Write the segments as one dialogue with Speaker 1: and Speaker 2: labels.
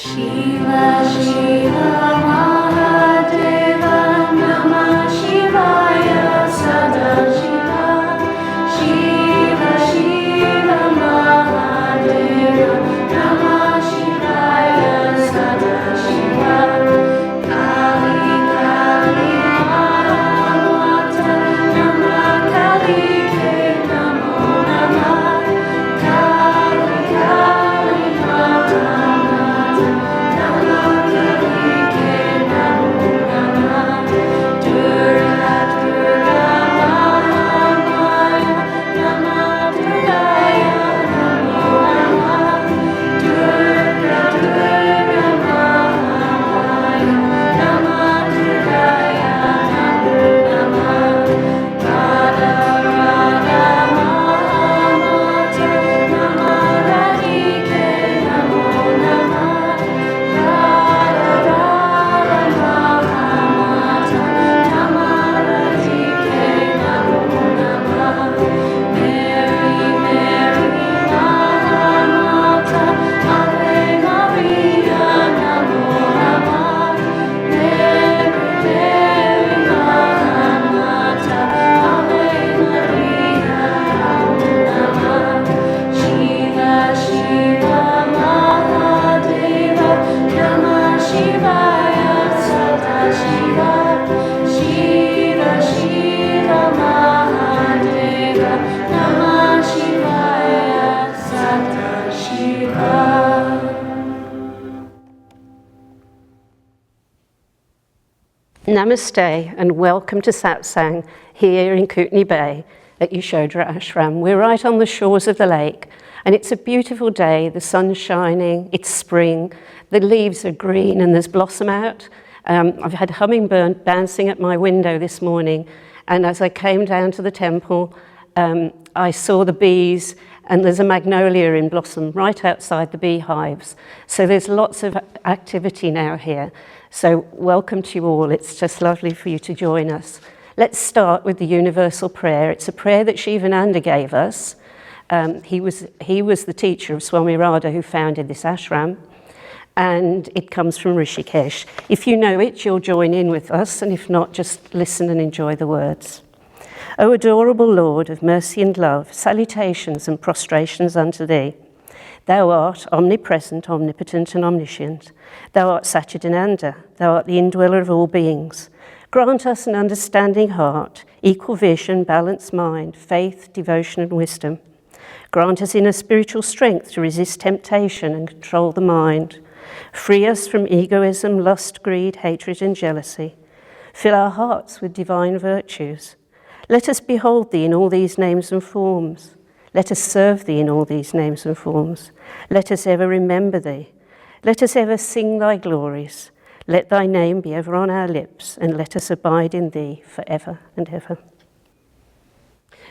Speaker 1: Shiva Shiva Mahadeva Namah Shivaya Sada Shiva Shiva Shiva Mahadeva Namah Shivaya Sada Shiva Kali Kali Mahamata Namah Radhike Namo Namah Kali Kali Mahamata Namah Radhike Namo Namah Durga Durga Maha-maya Namah Durgaya Namo Namah Durga Durga Maha-maya Namah Durgaya Namo Namah Radha Radha Mahamata Namah Radhike Namo Namah Radha Radha Mahamata Namah Radhike Namo Namah Mary Mary Mahamata Ave Maria Namo Namah Mary Mary Mahamata Ave Maria Namo Namah Shiva Shiva Mahadeva Namah Shivaya Sada Shiva Shiva Shiva Mahadeva Namah Shivaya Sada Shiva.
Speaker 2: Namaste and welcome to Satsang here in Kootenay Bay at Yasodhara Ashram. We're right on the shores of the lake and it's a beautiful day. The sun's shining, it's spring, the leaves are green and there's blossom out. I've had hummingbird dancing at my window this morning, and as I came down to the temple I saw the bees, and there's a magnolia in blossom right outside the beehives. So there's lots of activity now here. So welcome to you all. It's just lovely for you to join us. Let's start with the universal prayer. It's a prayer that Sivananda gave us. He was the teacher of Swami Radha who founded this ashram, and it comes from Rishikesh. If you know it, you'll join in with us, and if not, just listen and enjoy the words. O adorable Lord of mercy and love, salutations and prostrations unto thee. Thou art omnipresent, omnipotent and omniscient. Thou art Satchidananda, thou art the indweller of all beings. Grant us an understanding heart, equal vision, balanced mind, faith, devotion and wisdom. Grant us inner spiritual strength to resist temptation and control the mind. Free us from egoism, lust, greed, hatred and jealousy. Fill our hearts with divine virtues. Let us behold thee in all these names and forms. Let us serve thee in all these names and forms. Let us ever remember thee. Let us ever sing thy glories. Let thy name be ever on our lips, and let us abide in thee forever and ever.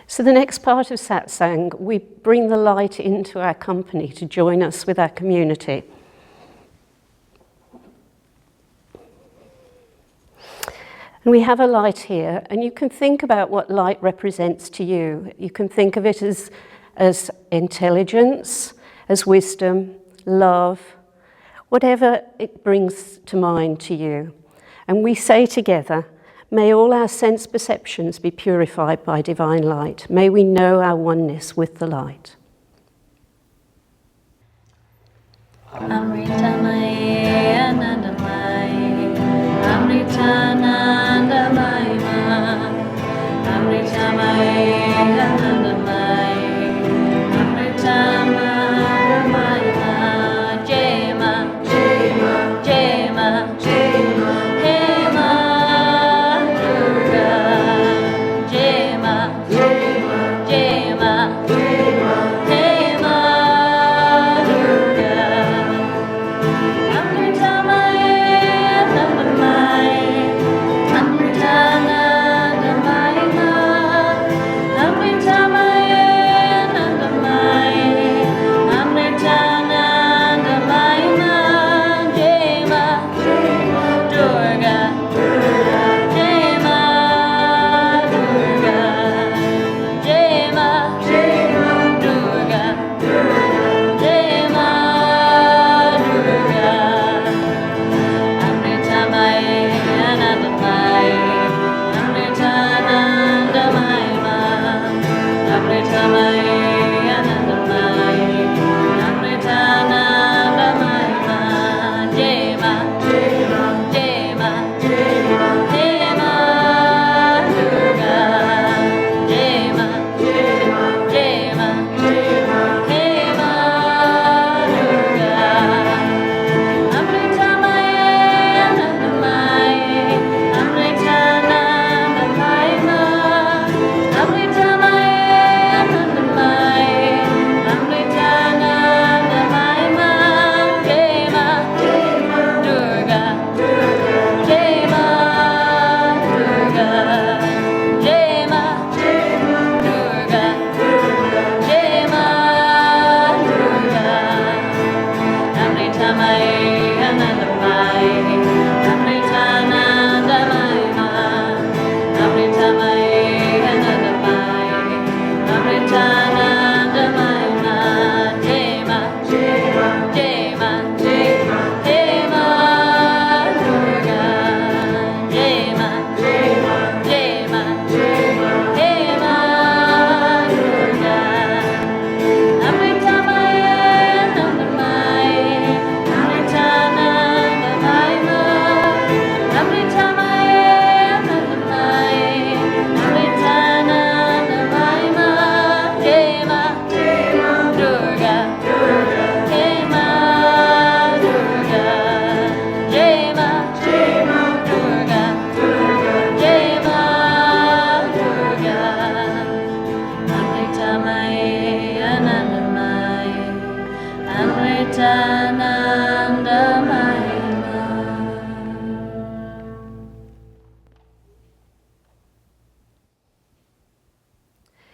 Speaker 2: So the next part of Satsang, we bring the light into our company to join us with our community. And we have a light here, and you can think about what light represents to you. You can think of it as intelligence, as wisdom, love, whatever it brings to mind to you. And we say together, may all our sense perceptions be purified by divine light. May we know our oneness with the light.
Speaker 1: Amrita-nanda-my-ee-ma, Amrita-nanda-my-ee-ma, Amrita-my-ee-ma, Amrita-nanda-my-ee-ma, Jai-ma, Jai-ma, Jai-ma, Jai-ma, Hey-ma, Durga, Jai-ma, Jai-ma, Jai-ma, Jai-ma.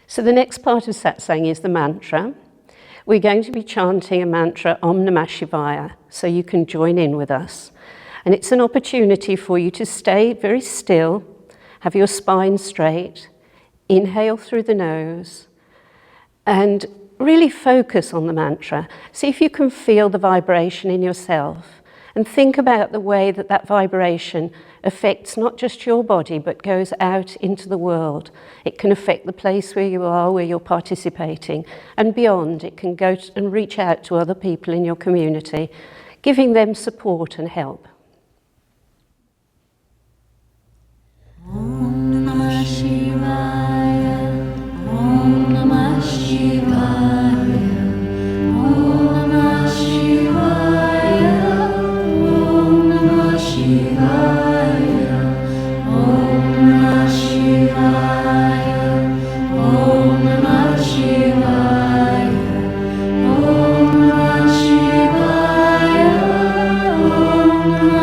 Speaker 2: So the next part of Satsang is the mantra. We're going to be chanting a mantra, Om Namah Shivaya, so you can join in with us. And it's an opportunity for you to stay very still, have your spine straight, inhale through the nose, and really focus on the mantra. See if you can feel the vibration in yourself, and think about the way that that vibration affects not just your body, but goes out into the world. It can affect the place where you are, where you're participating, and beyond. It can go and reach out to other people in your community, giving them support and help.
Speaker 1: Om Namah Shivaya, Om Namah Shivaya, Om Namah Shivaya, Om Namah Shivaya, Om Namah Shivaya, Om Namah Shivaya, Om Namah Shivaya, Om Namah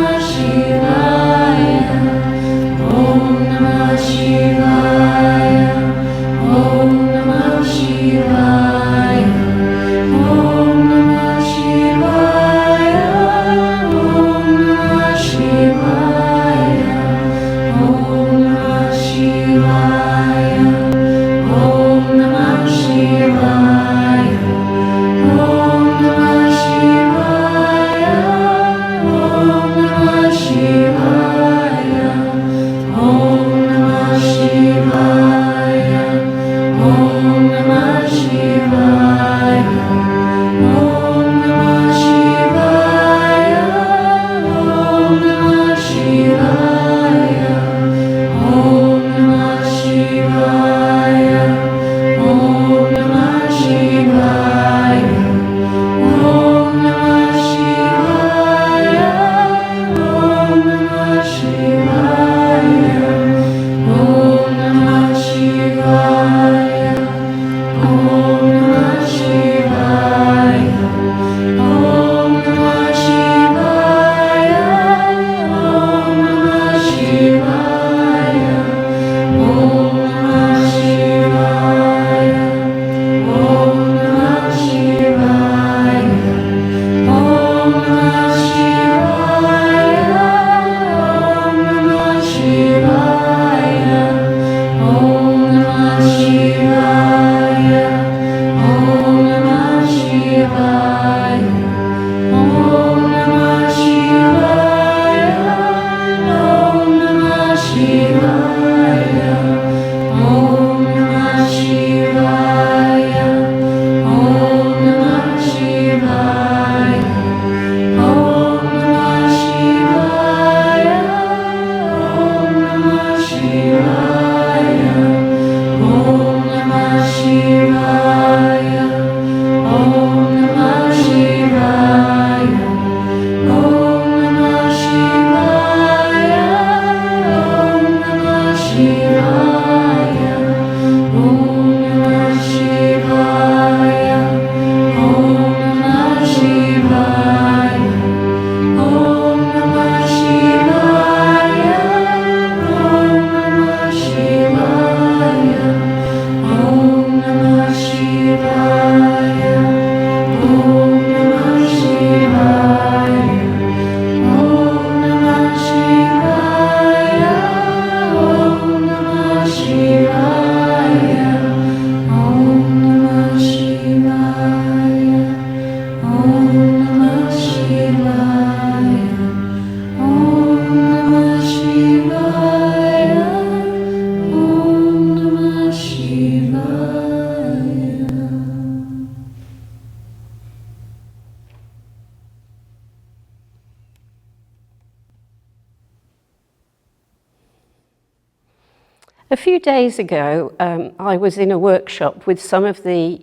Speaker 2: A few days ago, I was in a workshop with some of the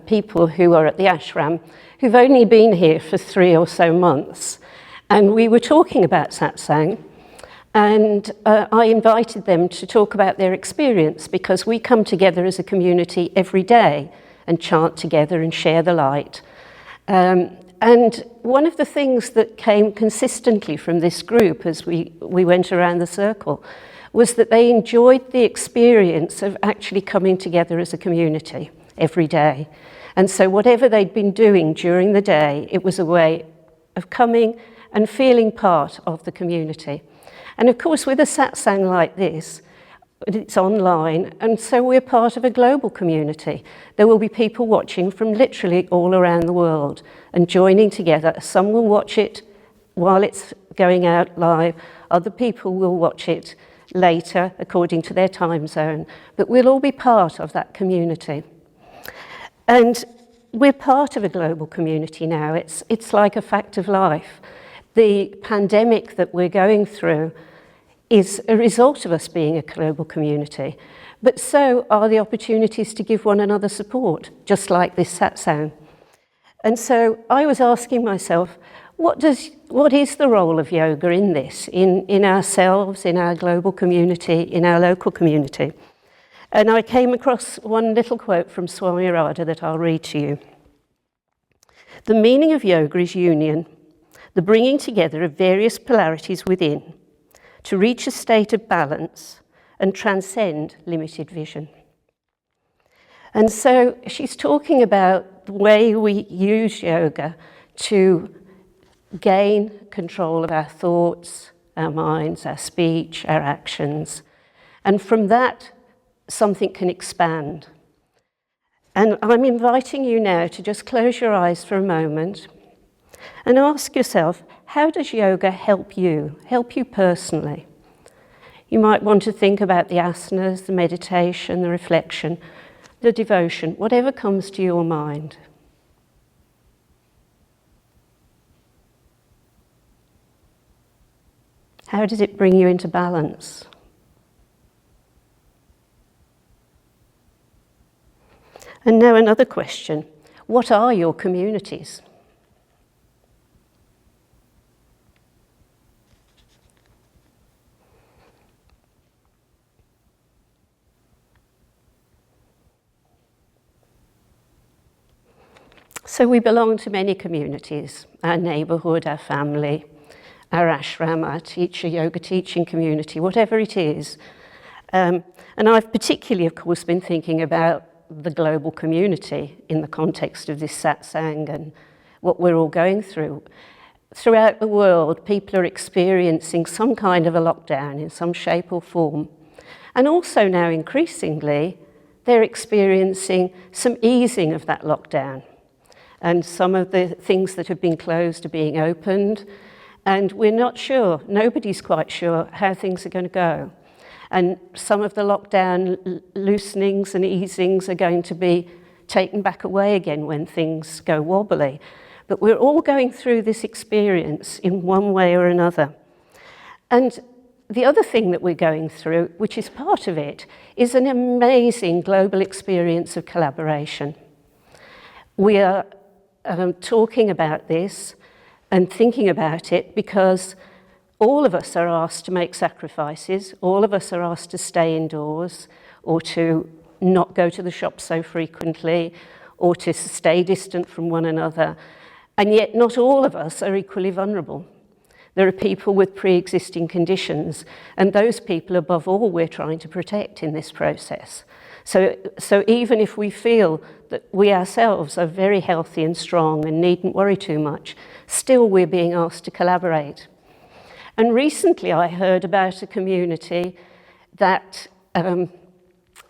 Speaker 2: people who are at the ashram who've only been here for 3 or so months. And we were talking about satsang, and I invited them to talk about their experience, because we come together as a community every day and chant together and share the light. And one of the things that came consistently from this group as we went around the circle was that they enjoyed the experience of actually coming together as a community every day. And so whatever they'd been doing during the day, it was a way of coming and feeling part of the community. And of course, with a satsang like this, it's online, and so we're part of a global community. There will be people watching from literally all around the world and joining together. Some will watch it while it's going out live. Other people will watch it later according to their time zone, but we'll all be part of that community. And we're part of a global community now. It's like a fact of life. The pandemic that we're going through is a result of us being a global community, but so are the opportunities to give one another support, just like this satsang. And so I was asking myself, what is the role of yoga in this, in ourselves, in our global community, in our local community? And I came across one little quote from Swami Radha that I'll read to you. The meaning of yoga is union, the bringing together of various polarities within, to reach a state of balance and transcend limited vision. And so she's talking about the way we use yoga to gain control of our thoughts, our minds, our speech, our actions. And from that, something can expand. And I'm inviting you now to just close your eyes for a moment and ask yourself, how does yoga help you personally? You might want to think about the asanas, the meditation, the reflection, the devotion, whatever comes to your mind. How does it bring you into balance? And now another question. What are your communities? So we belong to many communities, our neighbourhood, our family, our ashram, our teacher, yoga teaching community, whatever it is. And I've particularly, of course, been thinking about the global community in the context of this satsang and what we're all going through. Throughout the world, people are experiencing some kind of a lockdown in some shape or form. And also now, increasingly, they're experiencing some easing of that lockdown. And some of the things that have been closed are being opened. And we're not sure, nobody's quite sure how things are going to go. And some of the lockdown loosenings and easings are going to be taken back away again when things go wobbly. But we're all going through this experience in one way or another. And the other thing that we're going through, which is part of it, is an amazing global experience of collaboration. We are talking about this and thinking about it because all of us are asked to make sacrifices, all of us are asked to stay indoors or to not go to the shop so frequently or to stay distant from one another, and yet not all of us are equally vulnerable. There are people with pre-existing conditions, and those people above all we're trying to protect in this process. So even if we feel that we ourselves are very healthy and strong and needn't worry too much, still we're being asked to collaborate. And recently I heard about a community that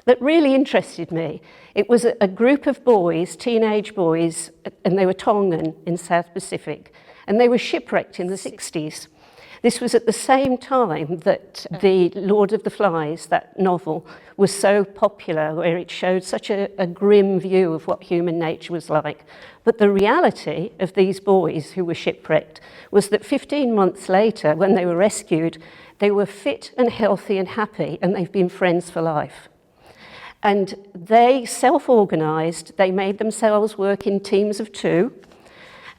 Speaker 2: that really interested me. It was a group of boys, teenage boys, and they were Tongan in South Pacific, and they were shipwrecked in the 60s. This was at the same time that the Lord of the Flies, that novel, was so popular, where it showed such a grim view of what human nature was like. But the reality of these boys who were shipwrecked was that 15 months later, when they were rescued, they were fit and healthy and happy, and they've been friends for life. And they self-organised, they made themselves work in teams of 2,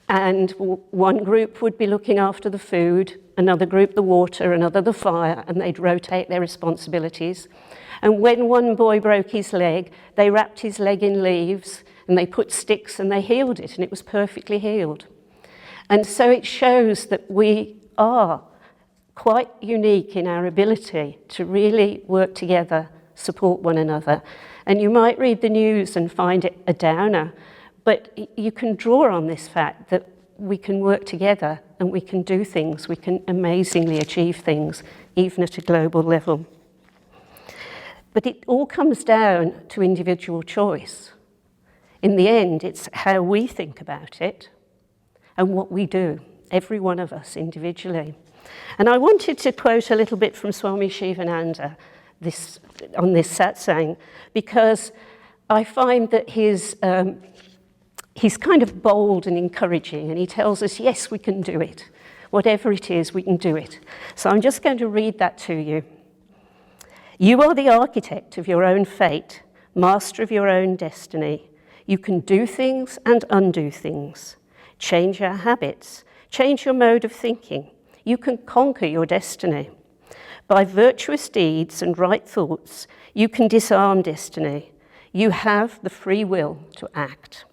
Speaker 2: and one group would be looking after the food, another group the water, another the fire, and they'd rotate their responsibilities. And when one boy broke his leg, they wrapped his leg in leaves, and they put sticks and they healed it, and it was perfectly healed. And so it shows that we are quite unique in our ability to really work together, support one another. And you might read the news and find it a downer, but you can draw on this fact that we can work together and we can do things, we can amazingly achieve things, even at a global level. But it all comes down to individual choice. In the end, it's how we think about it and what we do, every one of us individually. And I wanted to quote a little bit from Swami Sukhananda on this satsang, because I find that he's kind of bold and encouraging, and he tells us, yes, we can do it. Whatever it is, we can do it. So I'm just going to read that to you. You are the architect of your own fate, master of your own destiny. You can do things and undo things. Change your habits. Change your mode of thinking. You can conquer your destiny. By virtuous deeds and right thoughts, you can disarm destiny. You have the free will to act.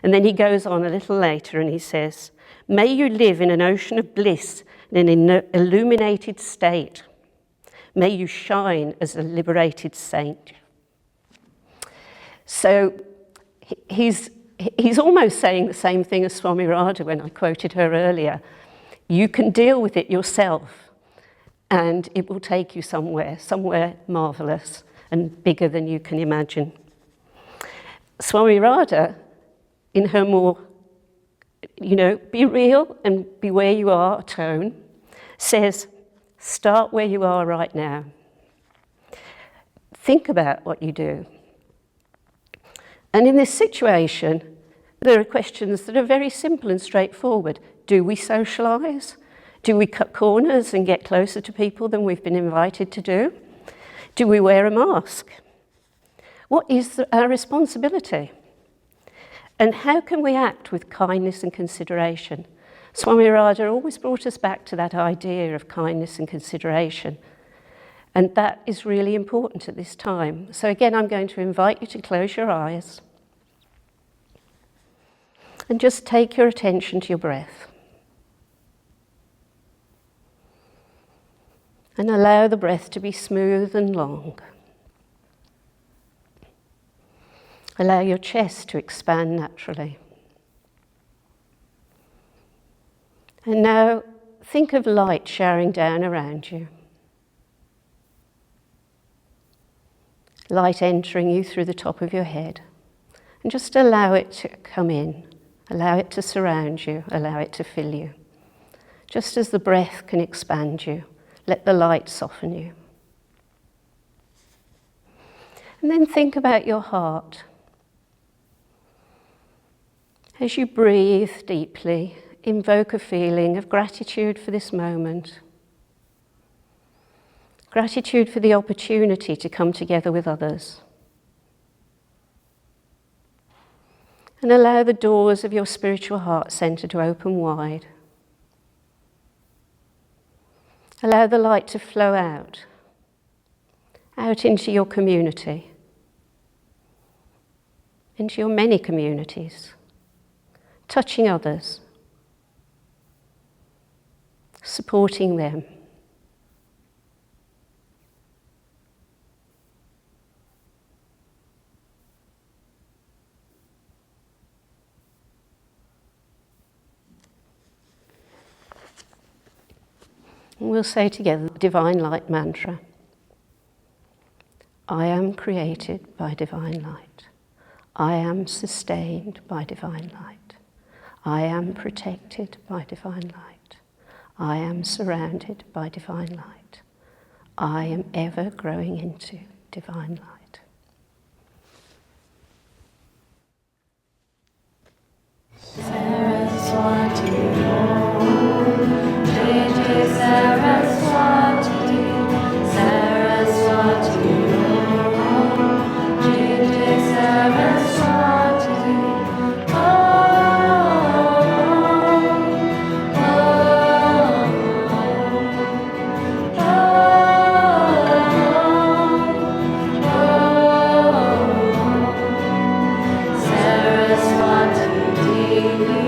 Speaker 2: And then he goes on a little later and he says, may you live in an ocean of bliss and in an illuminated state. May you shine as a liberated saint. So he's almost saying the same thing as Swami Radha when I quoted her earlier. You can deal with it yourself, and it will take you somewhere marvelous and bigger than you can imagine. Swami Radha, in her more, be real and be where you are tone, says, start where you are right now. Think about what you do. And in this situation, there are questions that are very simple and straightforward. Do we socialise? Do we cut corners and get closer to people than we've been invited to do? Do we wear a mask? What is our responsibility? And how can we act with kindness and consideration? Swami Radha always brought us back to that idea of kindness and consideration. And that is really important at this time. So again, I'm going to invite you to close your eyes and just take your attention to your breath. And allow the breath to be smooth and long. Allow your chest to expand naturally. And now think of light showering down around you. Light entering you through the top of your head. And just allow it to come in. Allow it to surround you. Allow it to fill you. Just as the breath can expand you, let the light soften you. And then think about your heart. As you breathe deeply, invoke a feeling of gratitude for this moment. Gratitude for the opportunity to come together with others. And allow the doors of your spiritual heart centre to open wide. Allow the light to flow out into your community, into your many communities, touching others, supporting them. And we'll say together the Divine Light mantra. I am created by divine light. I am sustained by divine light. I am protected by divine light. I am surrounded by divine light. I am ever growing into divine light.
Speaker 1: Saraswati Om, Jai Jai Saraswati, Saraswati Om, Jai Jai Saraswati, Saraswati Devi,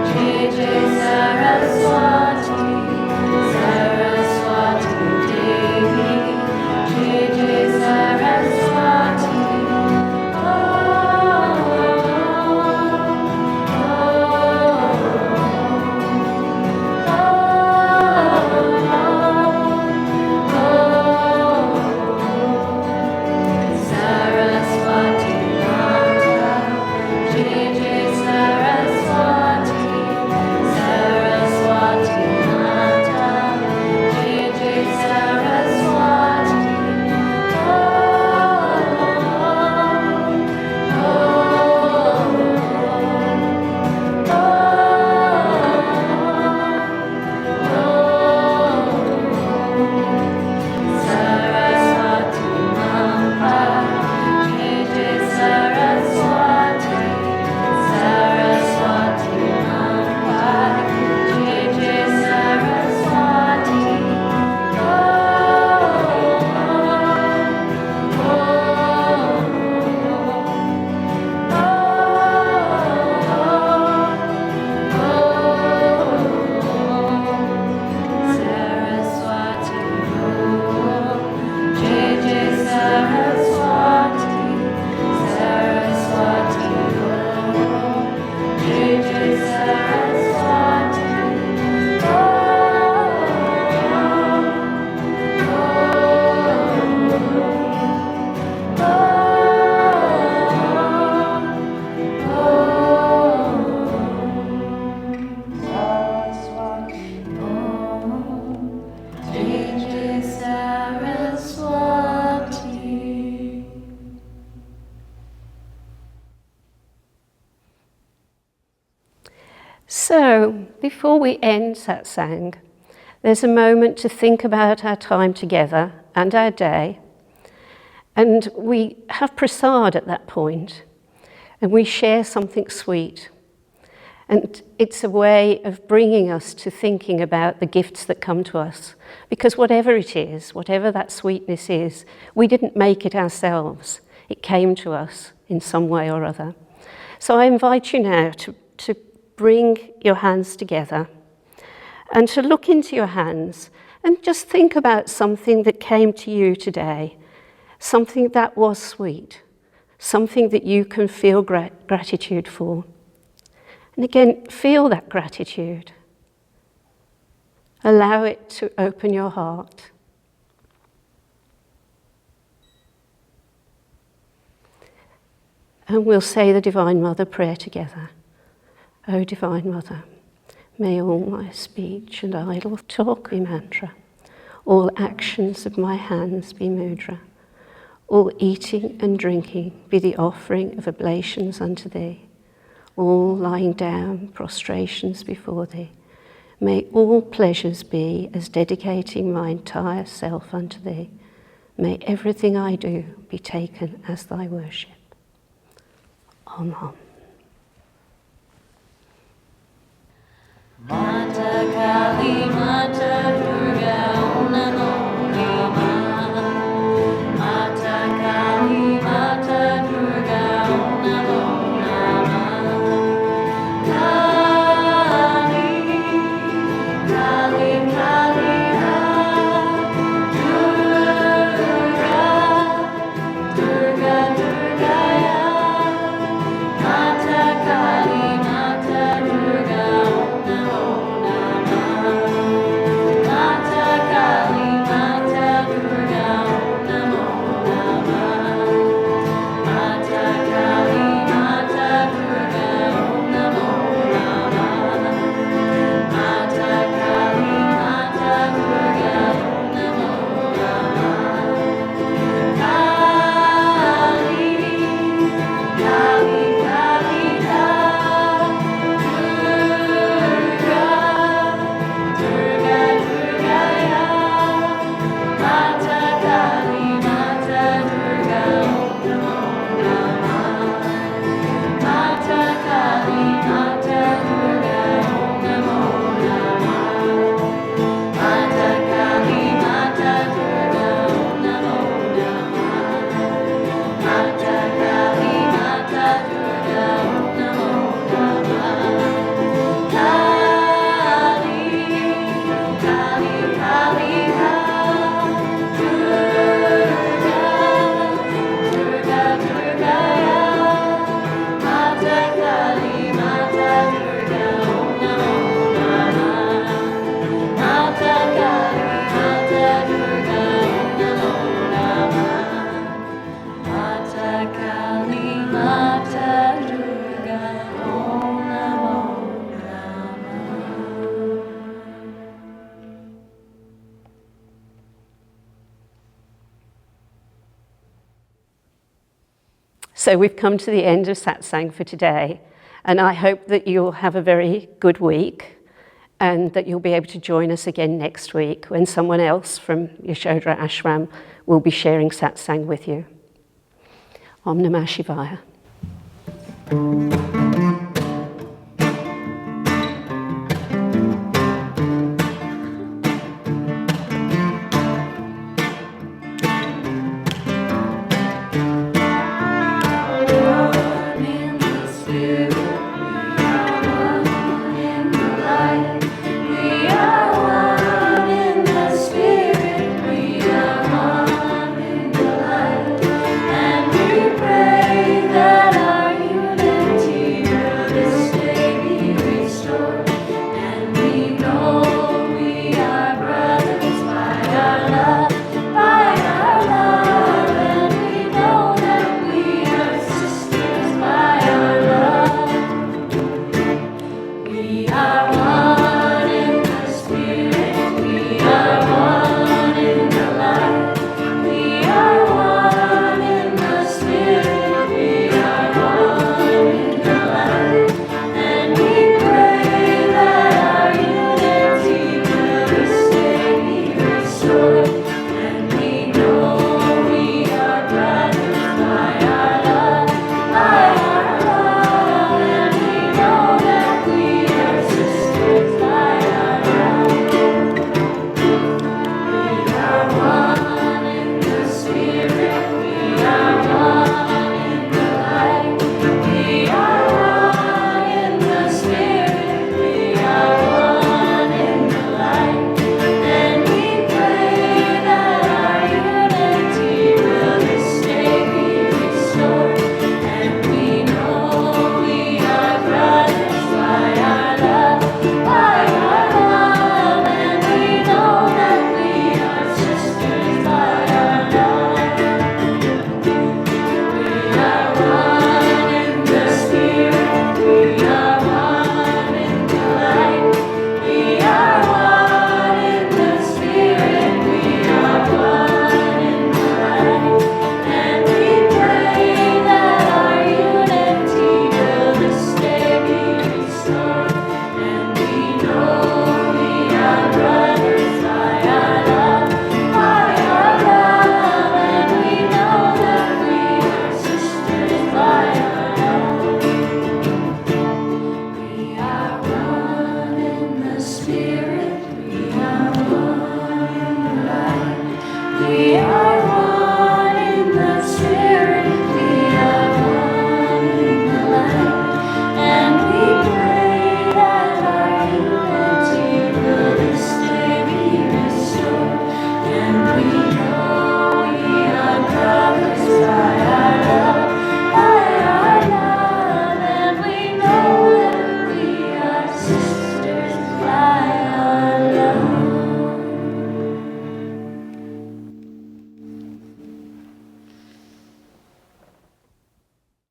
Speaker 1: Jai Jai Saraswati, Saraswati Devi, Jai Jai Saraswati. Saraswati Mata, Jai Jai Saraswati, Saraswati Mata, Jai Jai Saraswati. Saraswati Mata, Jai Jai Saraswati, Saraswati Mata, Jai Jai Saraswati. Saraswati Om, Jai Jai Saraswati, Saraswati Om, Jai Jai Saraswati. Saraswati Om, Jai Jai Saraswati.
Speaker 2: So, before we end Satsang, there's a moment to think about our time together and our day. And we have prasad at that point, and we share something sweet. And it's a way of bringing us to thinking about the gifts that come to us. Because whatever it is, whatever that sweetness is, we didn't make it ourselves. It came to us in some way or other. So I invite you now to bring your hands together and to look into your hands and just think about something that came to you today, something that was sweet, something that you can feel gratitude for. And again, feel that gratitude. Allow it to open your heart. And we'll say the Divine Mother prayer together. O Divine Mother, may all my speech and idle talk be mantra, all actions of my hands be mudra, all eating and drinking be the offering of oblations unto thee, all lying down prostrations before thee. May all pleasures be as dedicating my entire self unto thee. May everything I do be taken as thy worship. Om.
Speaker 1: Mata Kali, Mata Durga, Om Namo Namah. Mata Kali, Mata Durga, Om Namo Namah. Kali, Kali, Kali, Durga, Durga, Durgaya. Mata Kali, Mata Durga, Om Namo
Speaker 2: So we've come to the end of Satsang for today, and I hope that you'll have a very good week and that you'll be able to join us again next week when someone else from Yasodhara Ashram will be sharing Satsang with you. Om Namah Shivaya.